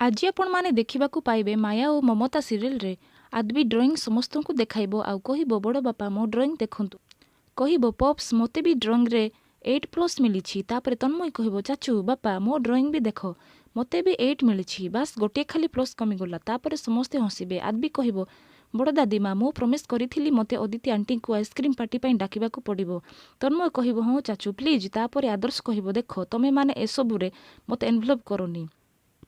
आज आपण माने देखिबाकू पाइबे माया और ममता सीरियल रे आदमी ड्राइंग समस्त को देखाइबो आउ कहिबो बड़ बापा मो ड्राइंग देखंतु कहिबो पप्स मते भी ड्राइंग रे 8+ मिली तापर तन्मय कहिबो चाचू बापा मो ड्राइंग भी देख मते भी 8 मिली बास गोटे खाली प्लस कमिगला तापर समस्ते हसिबे आदमी कहिबो बड़ दादी माँ मु प्रमिस करी मते अदिति आंटी को आइसक्रीम पार्टी पाई डाकिबाकू पड़िबो तन्मय कहिबो हाँ चाचू प्लीज तापर आदर्श कहिबो देख तमे माने एसबुरे मते एनवेलप करनी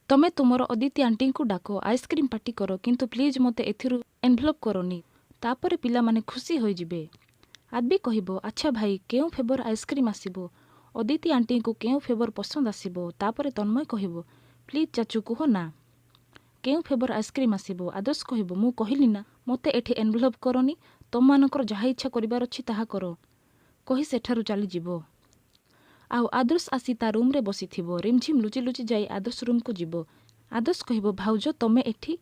तमे तुमर अदिति आंटी को डाक आइसक्रीम पार्टी कर किंतु प्लीज मते एथिरु एनवेलप करनी तापर पिला माने खुशी होई जिबे आदि कहिबो अच्छा भाई केउ फेवर आइसक्रीम आसीबो अदिति आंटी को केउ फेवर पसंद आसीबो तापर तन्मय कहिबो प्लीज चाचू कहो ना केउ फेवर आइसक्रीम आसीबो आदर्श कहिबो मु कहिली ना मते एठी एनवेलप करनी तम मानकर जहा इच्छा करिवार अछि ताहा करो कहि सेठारु चली जिवो आउ आदर्श आसी ता रूम रे बसिथिबो रिमझिम लुचि लुचि जाई आदर्श रूम को जिवो आदर्श कहिबो भाउजो तमे एठी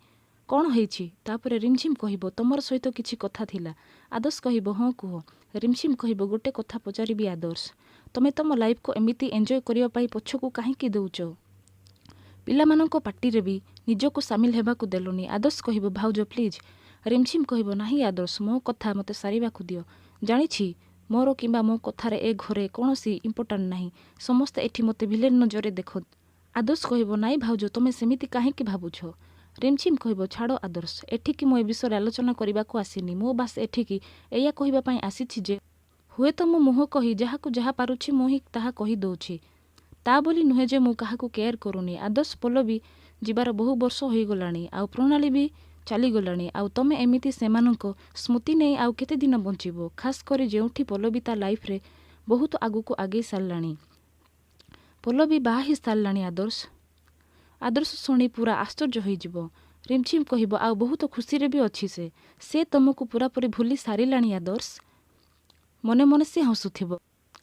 कौन हेछि तापरे रिमझिम कहिबो तमर सहित किछि कथा थिला आदर्श कहिबो हाँ कुह रिमझिम कहिबो गोटे कथा पचारिबी आदर्श तमे तम लाइफ को एमिति एंजॉय करिया पाई पछकु काहेकि दउचो पिलामानंको पार्टी रे भी निजको सामिल हेबाकू देलोनी आदर्श कहिबो भाउजो प्लीज रिमझिम कहिबो नाही आदर्श मो कथा मते सारिबाकू दियो जानिछि मोर किंबा मो कथारे ए घरे कोनोसी इंपोर्टेंट नाही समस्त एठी मते विलेन नजरे देखो आदर्श कहिबो नाई भाउजो तमे सेमिति काहेकि भाबुछो रिमझिम कहिबो छाड़ो आदर्श एठिकी मो ए विषय आलोचना करिबाकू आसीनी मो बास एठिकी एया कहिबा पई आसीछि जे हुए तो मो मुह कहि जहाकू जहा पारुछि मो ही ताहा कहि दउछि ता बोली नुहे जे मु काहाकू केयर करूनी आदर्श पल्लवी जिबार बहु वर्ष होई गलानी आउ प्रणाली भी चली गलानी आउ तमे एमिति सेमानंको स्मृति नै आउ केते दिन बंचिबो खास करी जेउठी पल्लवी ता लाइफ रे बहुत आगु को आगे सारलानी पल्लवी बाहा ही सारलानी आदर्श आदर्श सुनी पूरा आश्चर्य होई जिवो रिमझिम कहिबो आउ बहुत खुशी रे भी अछि से तुमको पूरा पूरी भूली सारिलानी आदर्श मने मने से हसुथिबो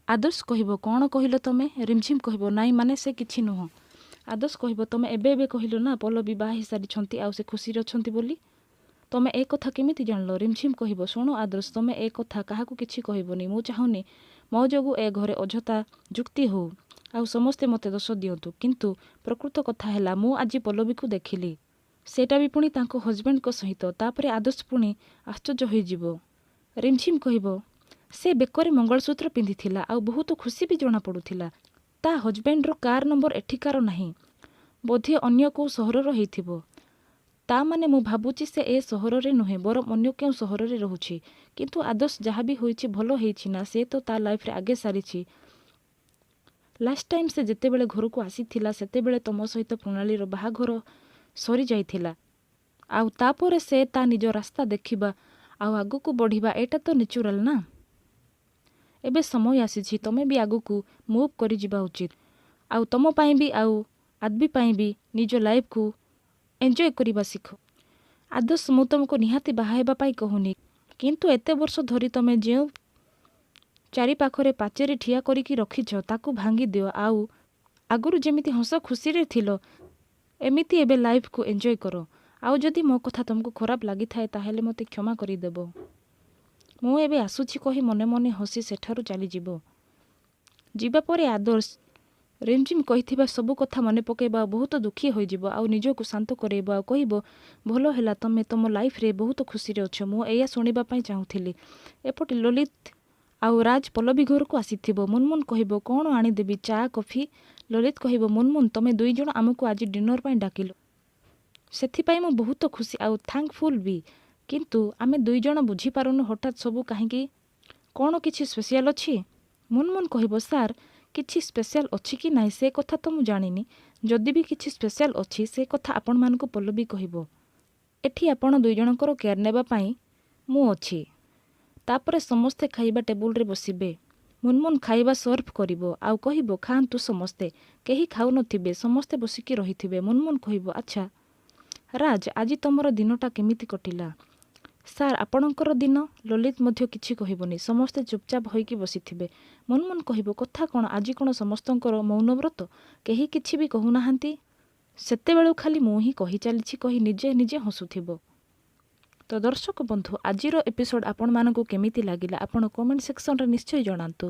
आदर्श कहिबो कौन कहिलो तमे रिमझिम कहिबो नाई माने से किछि नुह आदर्श कहिबो तमे एबे कहिलो ना पल्लवी बाहा ही सारी छंती आउ से खुशी रे छंती बोली तमे ए कथा केमिति जानलो रिमझिम कहिबो सुनो आदर्श तमे ए कथा काहाकू किछि कहिबोनी मु चाहुनी मो जोगु ए घरे अजता जुक्ति हो आउ समस्ते मते दोष दियंतु किंतु प्रकृत कथा हैला मु आजि पल्लवी को देखिली सेटा भी पुणी तांको हजबैंड को सहित तापरे आदर्श पुणी आश्चर्य होई जिवो रिमझिम कहिबो से बेकरे मंगलसूत्र पिंधिथिला आउ बहुत खुशी भी जणा पडुथिला ता हजबैंड रो कार नंबर एठिकार नाही बोधे अन्य को सहर रो हेथिबो ता माने मु भाबुची से ए सहर रे नुहे बरम अन्य केउ सहर रे रहुछि किंतु आदर्श जहा भी होईछि भलो हेछि ना से तो ता लाइफ रे आगे सारिछि लास्ट टाइम से जेते बेले घर को आसीथिला सेते बेले तम सहित प्रणाली रो बाहा घर सरी जाइथिला आउ तापरे से ता निज रास्ता देखिबा आउ आगु को बढ़िबा एटा तो नेचुरल ना एबे समय आसीछि तमे भी आगु को मूव करि जिबा उचित आउ तम पाई भी आउ आदबी पाई भी निज लाइफ को एंजॉय करिबा सिखो आदर्श मु तुमको निहाती बाहाइबा पाई कहूनी किंतु एते वर्ष धरी तमे जेउ चारि पाखरे पाचेरी ठिया करिकी रखिछ ताकू भांगी दियो आउ आगुरु जेमिति हस खुशी रे थिलो एमिति एबे लाइफ को एंजॉय करो आउ जदि मो कथा तुमको खराब लागि थाए ताहेले मते क्षमा करि देबो मु एबे आसुछि कहि मने मने हसी सेठारु चली जिवो जिबा परे आदर्श रिमझिम कहिथिबा सब कथा मने पकेबा बहुत दुखी होई जिवो आउ निजको शांत करेबो आउ कहिबो भलो हैला तमे तम लाइफ रे बहुत खुशी रे अछ मु एया सुनिबा पई चाहुथिली एपटे ललित आउ राज पल्लवी घर को आसीथिबो मुनमुन कहिबो कोन आनी देबी चा कॉफी ललित कहिबो मुनमुन तमे दुई जण हमकु आज डिनर पई डाकिलो सेथि पई मु बहुत खुशी आउ थैंकफुल भी किंतु आमे दुई जण बुझी पारुनु हठात सब काहेकि कोन किछि स्पेशल अछि मुनमुन कहिबो सर किछि स्पेशल अछि कि नाही से कथा तो मु जानिनी जदि भी किछि स्पेशल अछि से कथा आपण मानको पल्लवी कहिबो एठी आपण दुई जणकर केयर नेबा पई मु अछि तापरे समस्ते खाइबा टेबुल रे बसिबे मुनमुन खाइबा सर्व करिवो आउ कहिबो खांतु समस्ते केही खाउ नथिबे समस्ते बसिकी रहिथिबे मुनमुन कहिबो अच्छा राज आजि तमरो दिनटा केमिति कटिला सार आपणकर दिन ललित मध्य किछि कहिबोनी समस्ते चुपचाप होइकी बसिथिबे मुनमुन कहिबो कथा कोन आजि कोन समस्तंकर मौन व्रत केही किछि भी कहू नाहांती सेते बेलु खाली मु ही कहि चलिछि कहि निजे निजे हसुथिबो तो दर्शक बंधु आजिरो एपिसोड आपण मानकु केमिति लागिला आपण कमेंट सेक्शन रे निश्चय जणांतु।